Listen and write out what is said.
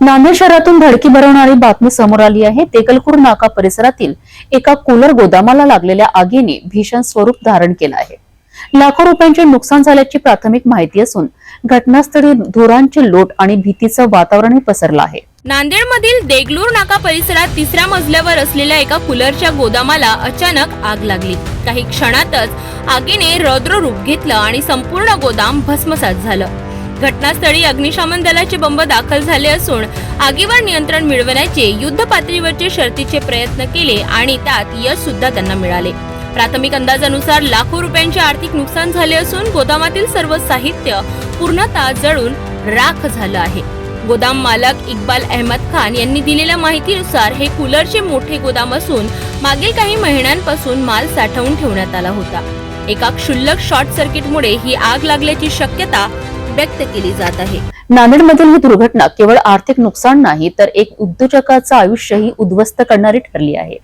नांदेड शहरातून धडकी भरवणारी बातमी समोर आली आहे। तेकलकूर नाका परिसरातील एका कूलर गोदामाला लागलेल्या आगीने भीषण स्वरूप धारण केलं आहे। लाखो रुपयांचे नुकसान झाल्याची प्राथमिक माहिती असून घटनास्थळी धुरांचे लोट आणि भीतीचं वातावरणही पसरलं आहे। नांदेडमधील देगलूर नाका परिसरात तिसऱ्या मजल्यावर असलेल्या एका कूलरच्या गोदामाला अचानक आग लागली। काही क्षणातच आगीने रौद्र रूप घेतलं आणि संपूर्ण गोदाम भस्मसात झालं। घटनास्थळी अग्निशमन दलाचे बंब दाखल झाले असून आगीवर नियंत्रण मिळवण्याचे युद्ध पातळीवरचे शर्थीचे प्रयत्न केले आणि त्यात यश सुद्धा त्यांना मिळाले। प्राथमिक अंदाजानुसार लाखो रुपयांचे आर्थिक नुकसान झाले असून गोदामातील सर्व साहित्य पूर्णतः जळून राख झालं आहे। गोदाम मालक इक्बाल अहमद खान यांनी दिलेल्या माहितीनुसार हे कूलरचे मोठे गोदाम असून मागील काही महिन्यांपासून माल साठवून ठेवण्यात आला होता। एका क्षुल्लक शॉर्ट सर्किटमुळे ही आग लागल्याची शक्यता व्यक्त केली जात आहे। नांदेडमधील ही दुर्घटना केवळ आर्थिक नुकसान नाही तर एक उद्योजकाचं आयुष्यही उद्ध्वस्त करणारी ठरली आहे।